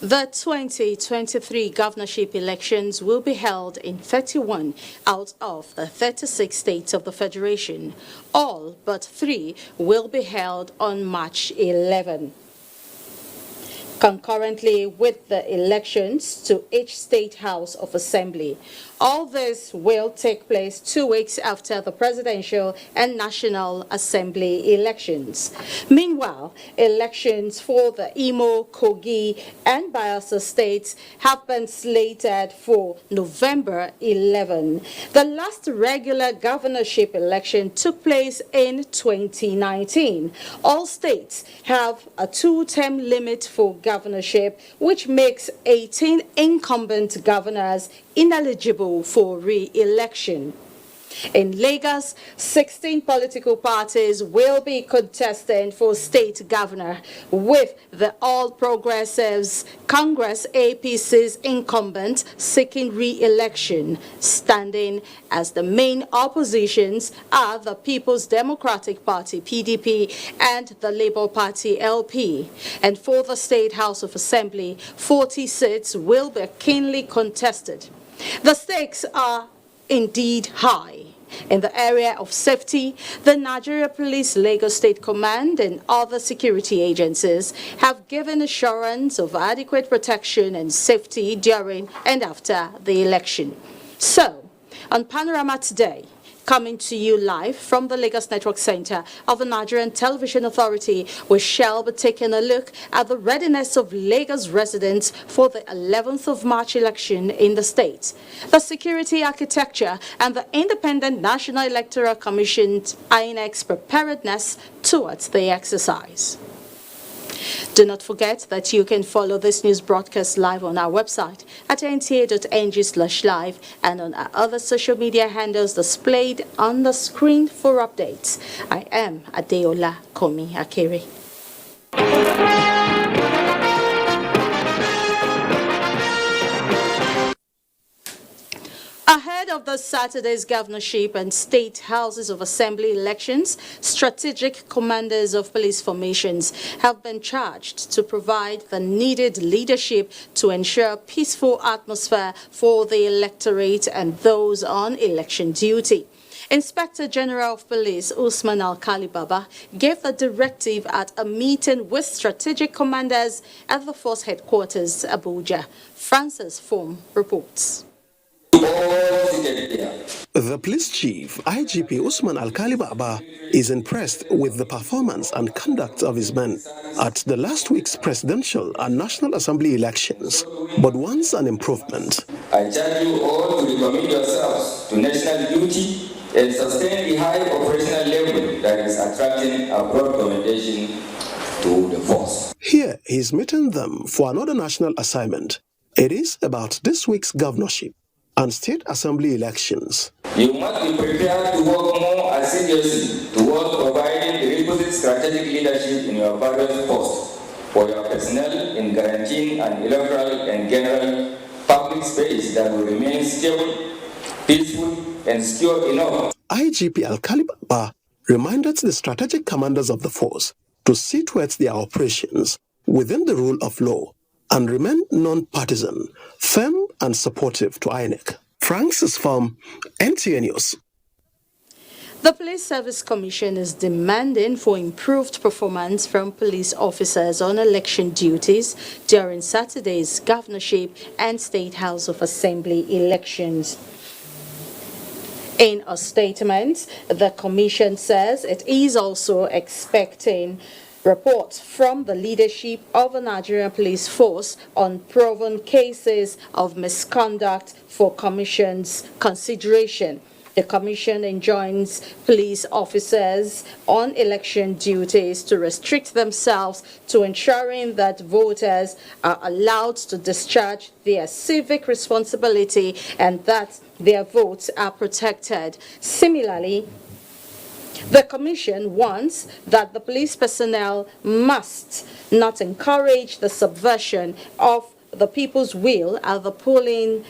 The 2023 governorship elections will be held in 31 out of the 36 states of the Federation. All but 3 will be held on March 11. Concurrently with the elections to each state house of assembly. All this will take place 2 weeks after the presidential and national assembly elections. Meanwhile, elections for the Imo, Kogi, and Bayelsa states have been slated for November 11. The last regular governorship election took place in 2019. All states have a 2-term limit for governorship, which makes 18 incumbent governors ineligible for re-election. In Lagos, 16 political parties will be contesting for state governor, with the All Progressives Congress APC's incumbent seeking re-election. Standing as the main oppositions are the People's Democratic Party PDP and the Labour Party LP. And for the State House of Assembly, 40 seats will be keenly contested. The stakes are indeed high. In the area of safety, the Nigeria Police Lagos State Command and other security agencies have given assurance of adequate protection and safety during and after the election. So, on Panorama today, coming to you live from the Lagos Network Center of the Nigerian Television Authority, we shall be taking a look at the readiness of Lagos residents for the 11th of March election in the state, the security architecture, and the Independent National Electoral Commission INEC's preparedness towards the exercise. Do not forget that you can follow this news broadcast live on our website at nta.ng/live and on our other social media handles displayed on the screen for updates. I am Adeola Komi Akere. Ahead of the Saturday's governorship and state houses of assembly elections, strategic commanders of police formations have been charged to provide the needed leadership to ensure a peaceful atmosphere for the electorate and those on election duty. Inspector General of Police Usman Alkali Baba gave the directive at a meeting with strategic commanders at the force headquarters, Abuja. Francis Form reports. The police chief, IGP Usman Alkali Baba, is impressed with the performance and conduct of his men at the last week's presidential and national assembly elections, but wants an improvement. I charge you all to recommit yourselves to national duty and sustain the high operational level that is attracting a broad commendation to the force. Here he is meeting them for another national assignment. It is about this week's governorship and state assembly elections. You must be prepared to work more assiduously towards providing the requisite strategic leadership in your various posts for your personnel in guaranteeing an electoral and general public space that will remain stable, peaceful, and secure enough. IGP Alkali Baba reminded the strategic commanders of the force to see towards their operations within the rule of law and remain non-partisan, firm and supportive to INEC. Francis from NTA News. The Police Service Commission is demanding for improved performance from police officers on election duties during Saturday's governorship and State House of Assembly elections. In a statement, the Commission says it is also expecting reports from the leadership of the Nigerian police force on proven cases of misconduct for Commission's consideration. The Commission enjoins police officers on election duties to restrict themselves to ensuring that voters are allowed to discharge their civic responsibility and that their votes are protected. Similarly, the Commission wants that the police personnel must not encourage the subversion of the people's will at the polling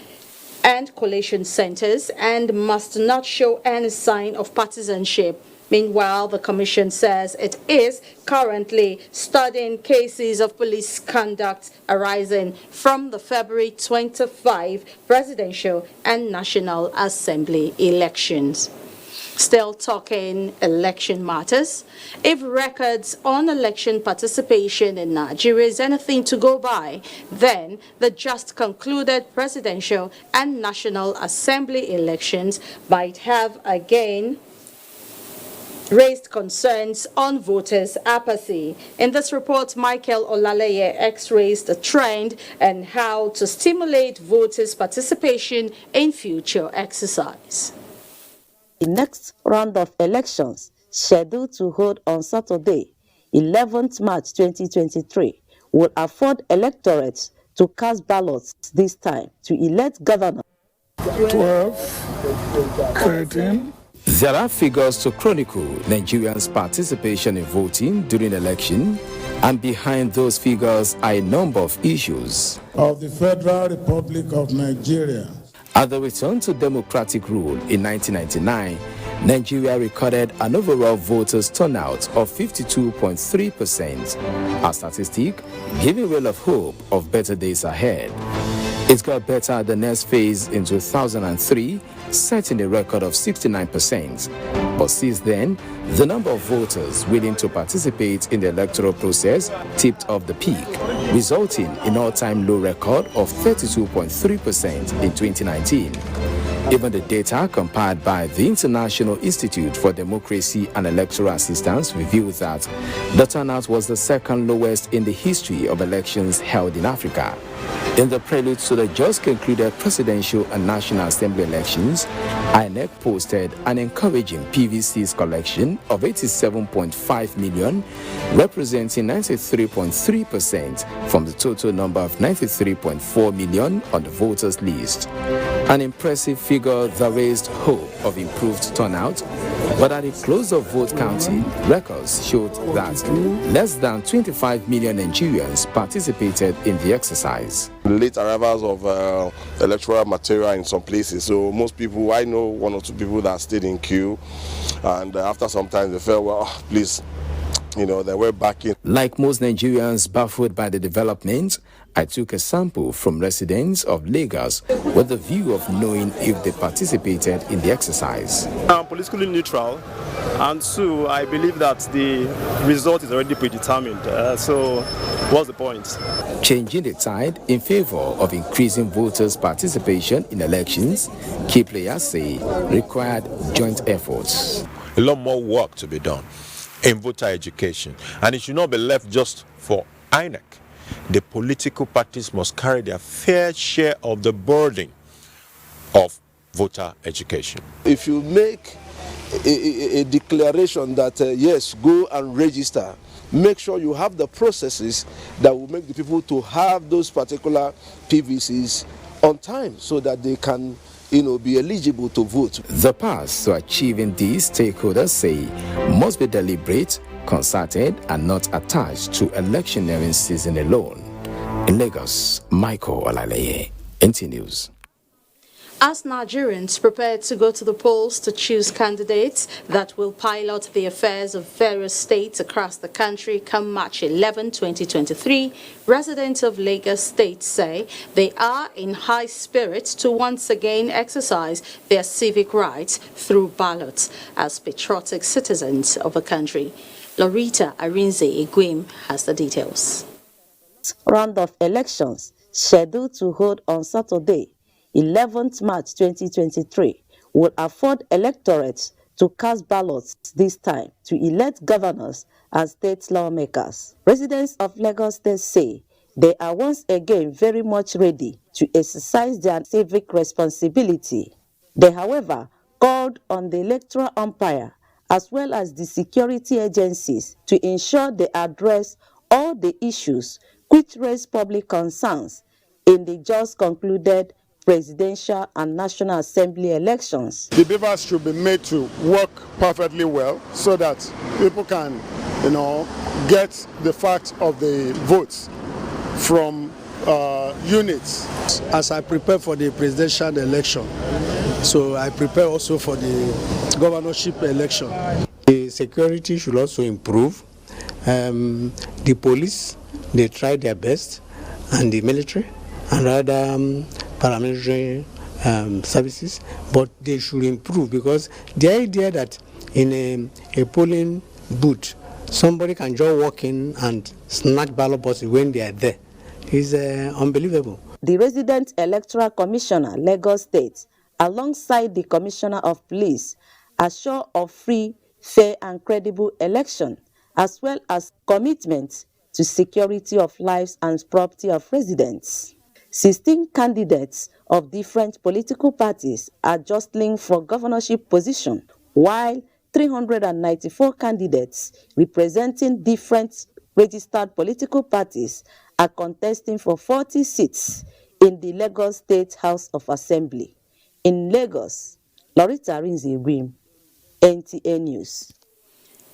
and collation centers and must not show any sign of partisanship Meanwhile, the Commission says it is currently studying cases of police conduct arising from the February 25 presidential and National Assembly elections. Still talking election matters. If records on election participation in Nigeria is anything to go by, then the just concluded presidential and National Assembly elections might have again raised concerns on voters' apathy. In this report, Michael Olaleye x-rays the trend and how to stimulate voters' participation in future exercise. The next round of elections, scheduled to hold on Saturday, 11th March 2023, will afford electorates to cast ballots this time to elect governors. 12, 13. There are figures to chronicle Nigerians' participation in voting during the election, and behind those figures are a number of issues. Of the Federal Republic of Nigeria. At the return to democratic rule in 1999, Nigeria recorded an overall voters' turnout of 52.3%, a statistic giving real of hope of better days ahead. It got better at the next phase in 2003, setting a record of 69%. But since then, the number of voters willing to participate in the electoral process tipped off the peak, resulting in an all-time low record of 32.3% in 2019. Even the data compiled by the International Institute for Democracy and Electoral Assistance revealed that the turnout was the second lowest in the history of elections held in Africa. In the prelude to the just concluded presidential and National Assembly elections, INEC posted an encouraging PVC's collection of 87.5 million, representing 93.3% from the total number of 93.4 million on the voters list. An impressive figure that raised hope of improved turnout, but at the close of vote counting, records showed that less than 25 million Nigerians participated in the exercise. Late arrivals of electoral material in some places, so most people, I know one or two people that stayed in queue, and after some time they felt, well, please, they were back in. Like most Nigerians baffled by the development, I took a sample from residents of Lagos with the view of knowing if they participated in the exercise. I'm politically neutral, and so I believe that the result is already predetermined. So what's the point? Changing the tide in favor of increasing voters' participation in elections, key players say required joint efforts. A lot more work to be done in voter education, and it should not be left just for INEC. The political parties must carry their fair share of the burden of voter education. If you make a declaration that yes, go and register, make sure you have the processes that will make the people to have those particular PVCs on time so that they can be eligible to vote. The path to achieving these, stakeholders say, must be deliberate, concerted, and not attached to electioneering season alone. In Lagos, Michael Olaleye, NTA News. As Nigerians prepare to go to the polls to choose candidates that will pilot the affairs of various states across the country come March 11, 2023, residents of Lagos State say they are in high spirits to once again exercise their civic rights through ballots as patriotic citizens of the country. Lorita Arinze Iguim has the details. Round of elections scheduled to hold on Saturday, 11th March 2023, will afford electorates to cast ballots this time to elect governors and state lawmakers. Residents of Lagos State say they are once again very much ready to exercise their civic responsibility. They, however, called on the electoral umpire as well as the security agencies to ensure they address all the issues which raise public concerns in the just concluded presidential and National Assembly elections. The papers should be made to work perfectly well so that people can, get the fact of the votes from units. As I prepare for the presidential election, so I prepare also for the governorship election. The security should also improve. The police, they try their best, and the military and other paramilitary services, but they should improve, because the idea that in a polling booth somebody can just walk in and snatch ballot boxes when they are there is unbelievable. The resident electoral commissioner, Lagos State, alongside the commissioner of police, assure of free, fair and credible election, as well as commitment to security of lives and property of residents. 16 candidates of different political parties are jostling for governorship position, while 394 candidates representing different registered political parties are contesting for 40 seats in the Lagos State House of Assembly. In Lagos, Lorita Rinzi-Wim, NTA News.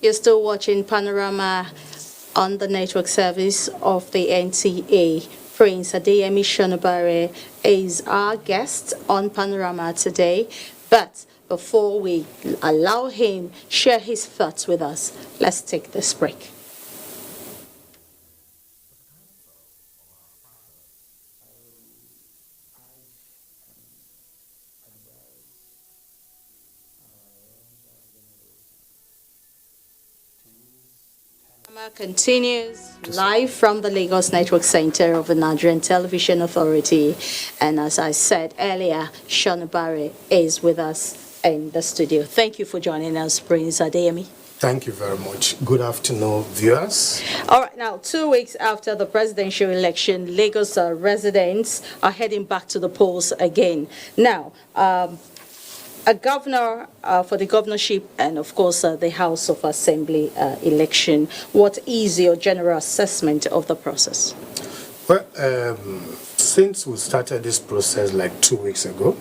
You're still watching Panorama on the network service of the NTA. Prince Adeyemi Shonabare is our guest on Panorama today. But before we allow him share his thoughts with us, let's take this break. Continues live from the Lagos Network Center of the Nigerian Television Authority. And as I said earlier, Shonabare is with us in the studio. Thank you for joining us, Prince Adeyemi. Thank you very much. Good afternoon, viewers. All right, now, 2 weeks after the presidential election, Lagos residents are heading back to the polls again. Now, a governor for the governorship and, of course, the House of Assembly election. What is your general assessment of the process? Well, since we started this process like 2 weeks ago,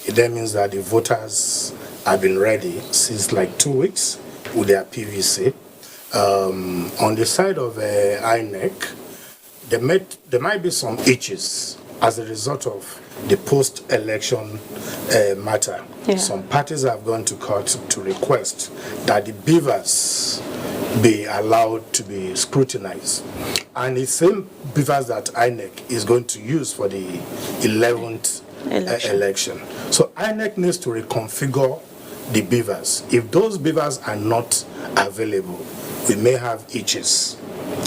it then means that the voters have been ready since like 2 weeks with their PVC. On the side of INEC, there might be some itches as a result of the post-election matter. Yeah. Some parties have gone to court to request that the beavers be allowed to be scrutinized. And the same beavers that INEC is going to use for the 11th election. So INEC needs to reconfigure the beavers. If those beavers are not available, we may have itches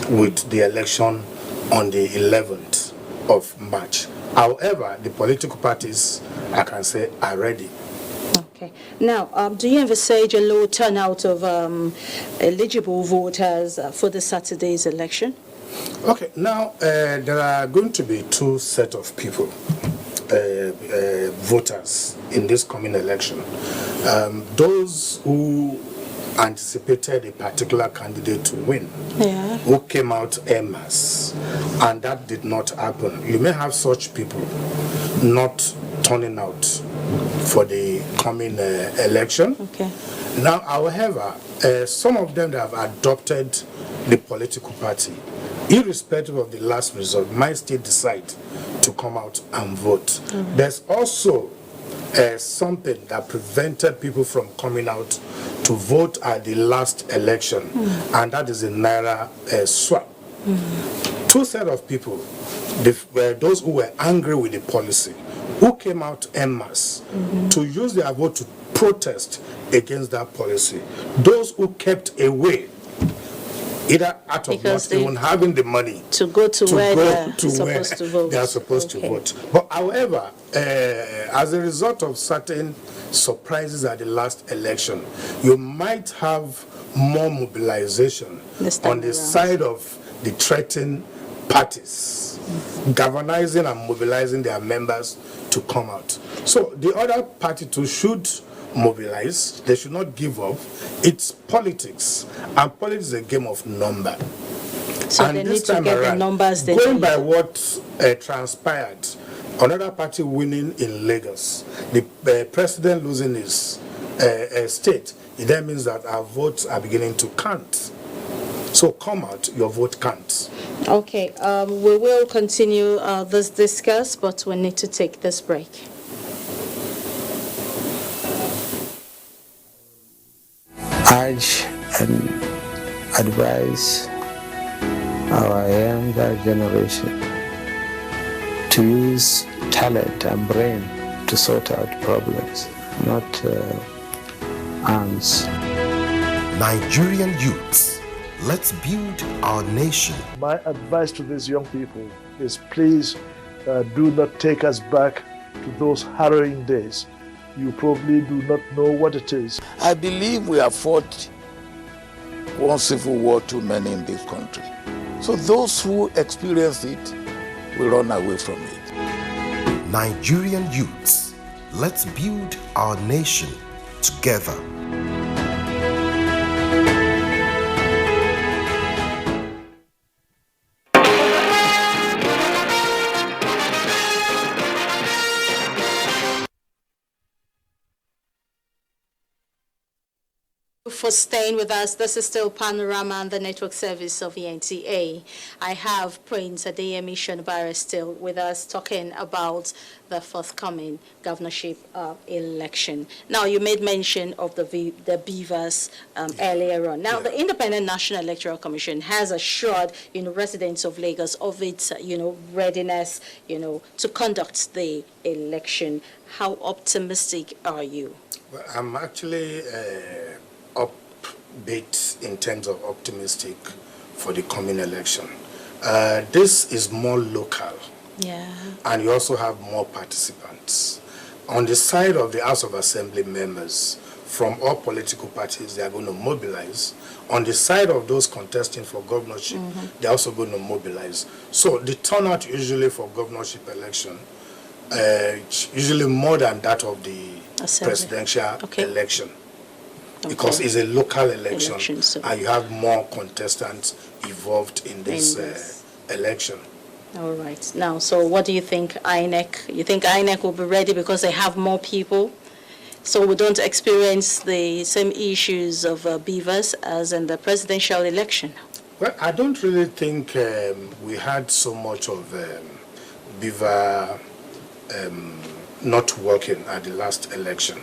with the election on the 11th of March. However, the political parties, I can say, are ready. Okay. Now, do you envisage a low turnout of eligible voters for the Saturday's election? Okay. Now, there are going to be two sets of people, voters, in this coming election. Those who anticipated a particular candidate to win, who came out en masse, and that did not happen. You may have such people not turning out for the coming election. Okay. Now, however, some of them that have adopted the political party, irrespective of the last result, might still decide to come out and vote. There's also something that prevented people from coming out to vote at the last election, and that is the Naira swap. Two sets of people, those who were angry with the policy, who came out en masse to use their vote to protest against that policy. Those who kept away, either out of not even having the money to go to where they're supposed to vote. They are supposed to vote. But however, as a result of certain surprises at the last election, you might have more mobilization on the side of the threatened parties, galvanizing and mobilizing their members to come out. So the other party too should mobilize. They should not give up. It's politics, and politics is a game of number. So and they need to get the numbers. Going by what transpired, another party winning in Lagos, the president losing his state, it then means that our votes are beginning to count. So come out, your vote counts. Okay, we will continue this discuss, but we need to take this break. Urge and advise our younger generation to use talent and brain to sort out problems, not arms. Nigerian youths, let's build our nation. My advice to these young people is please do not take us back to those harrowing days. You probably do not know what it is. I believe we have fought one civil war too many in this country. So those who experience it will run away from it. Nigerian youths, let's build our nation together. For staying with us. This is still Panorama and the network service of the NTA. I have Prince Adeyemi Shonibare still with us talking about the forthcoming governorship election. Now, you made mention of the beavers earlier on. Now, the Independent National Electoral Commission has assured, residents of Lagos of its, readiness, to conduct the election. How optimistic are you? Well, I'm actually upbeat in terms of optimistic for the coming election. This is more local. Yeah. And you also have more participants. On the side of the House of Assembly members, from all political parties, they are going to mobilize. On the side of those contesting for governorship, they're also going to mobilize. So the turnout usually for governorship election, usually more than that of the presidential election. Because it's a local election, and you have more contestants involved in this election. All right. Now, so what do you think, INEC? You think INEC will be ready because they have more people? So we don't experience the same issues of beavers as in the presidential election? Well, I don't really think we had so much of beaver not working at the last election.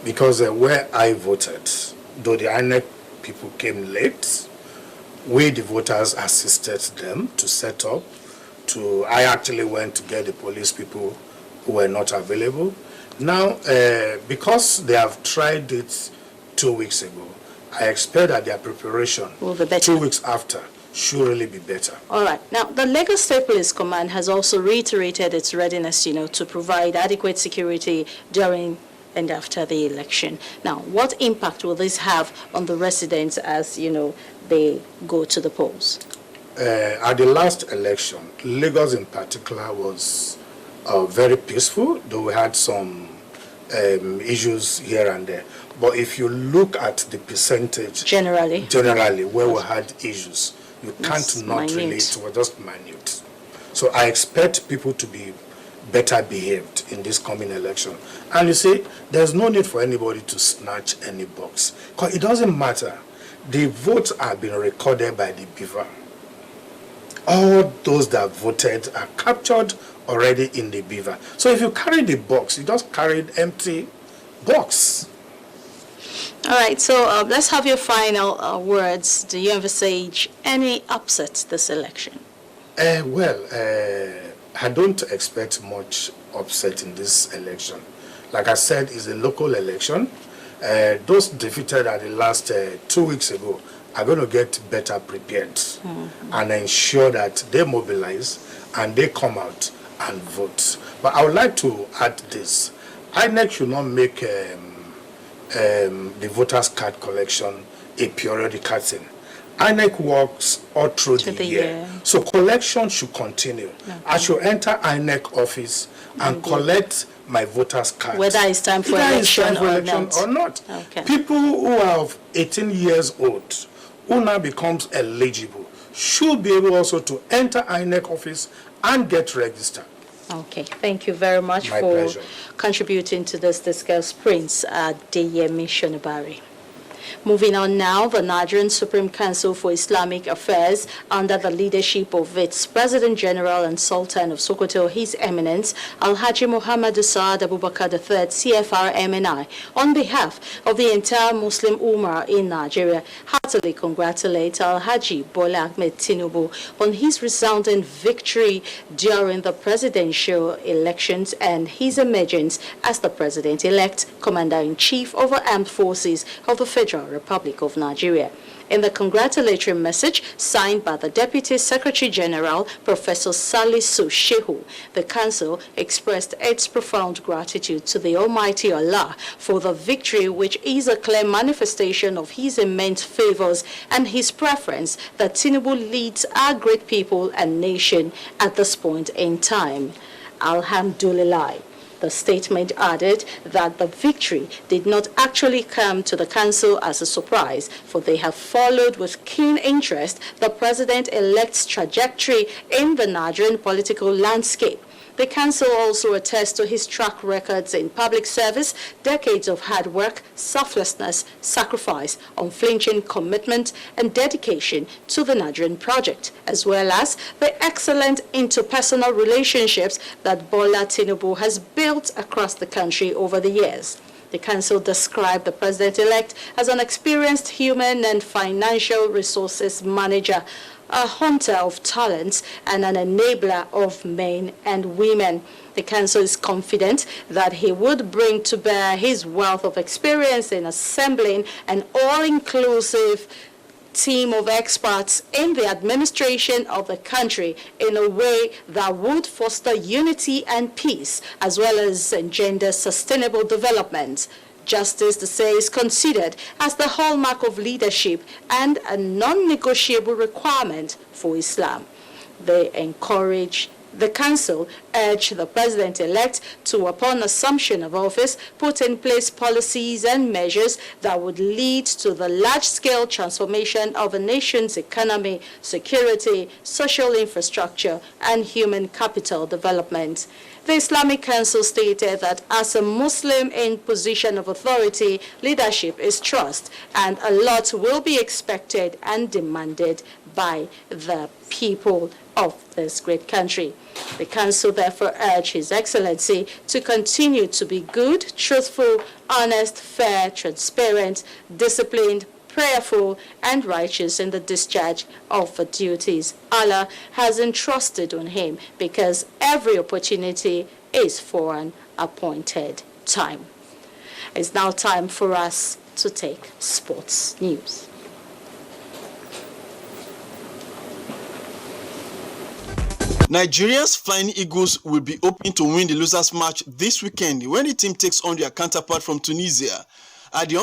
Because where I voted, though the INEC people came late, we, the voters, assisted them to set up. I actually went to get the police people who were not available. Now, because they have tried it 2 weeks ago, I expect that their preparation will be better. 2 weeks after should really be better. All right. Now, the Lagos State Police Command has also reiterated its readiness, to provide adequate security during and after the election. Now, what impact will this have on the residents as, they go to the polls? At the last election, Lagos in particular was very peaceful, though we had some issues here and there. But if you look at the percentage, generally where we had issues, you can't not relate. It was just minute. So I expect people to be better behaved in this coming election. And you see, there's no need for anybody to snatch any box. Because it doesn't matter. The votes are being recorded by the beaver. All those that voted are captured already in the beaver. So if you carry the box, you just carried empty box. All right, so let's have your final words. Do you envisage any upset this election? I don't expect much upset in this election. Like I said, it's a local election. Those defeated at the last 2 weeks ago are going to get better prepared and ensure that they mobilize and they come out and vote. But I would like to add this. INEC should not make the voters' card collection a periodical thing. INEC works all through the year. So collection should continue. Okay. I should enter INEC office and collect my voters' card. Whether it's time for election or not. Okay. People who are 18 years old, who now becomes eligible, should be able also to enter INEC office and get registered. Okay, thank you very much pleasure. Contributing to this discussion, Prince Adeyemi Shonibare. Moving on now, the Nigerian Supreme Council for Islamic Affairs, under the leadership of its President General and Sultan of Sokoto, His Eminence Alhaji Muhammad Saad Abubakar III, CFR MNI, on behalf of the entire Muslim Ummah in Nigeria, heartily congratulate Alhaji Bola Ahmed Tinubu on his resounding victory during the presidential elections and his emergence as the President-elect, Commander-in-Chief of the Armed Forces of the Federal Republic of Nigeria. In the congratulatory message signed by the Deputy Secretary General, Professor Salisu Shehu, the Council expressed its profound gratitude to the Almighty Allah for the victory, which is a clear manifestation of His immense favors and His preference that Tinubu leads our great people and nation at this point in time. Alhamdulillah. The statement added that the victory did not actually come to the Council as a surprise, for they have followed with keen interest the President-elect's trajectory in the Nigerian political landscape. The Council also attests to his track records in public service, decades of hard work, selflessness, sacrifice, unflinching commitment, and dedication to the Nigerian project, as well as the excellent interpersonal relationships that Bola Tinubu has built across the country over the years. The Council described the President-elect as an experienced human and financial resources manager, a hunter of talents, and an enabler of men and women. The Council is confident that he would bring to bear his wealth of experience in assembling an all-inclusive team of experts in the administration of the country in a way that would foster unity and peace, as well as engender sustainable development. Justice, they say, is considered as the hallmark of leadership and a non-negotiable requirement for Islam. The Council urged the President-elect to, upon assumption of office, put in place policies and measures that would lead to the large-scale transformation of a nation's economy, security, social infrastructure, and human capital development. The Islamic Council stated that as a Muslim in position of authority, leadership is trust, and a lot will be expected and demanded by the people of this great country. The Council therefore urged His Excellency to continue to be good, truthful, honest, fair, transparent, disciplined, prayerful, and righteous in the discharge of the duties Allah has entrusted on him, because every opportunity is for an appointed time. It's now time for us to take sports news. Nigeria's Flying Eagles will be hoping to win the losers match this weekend when the team takes on their counterpart from Tunisia at the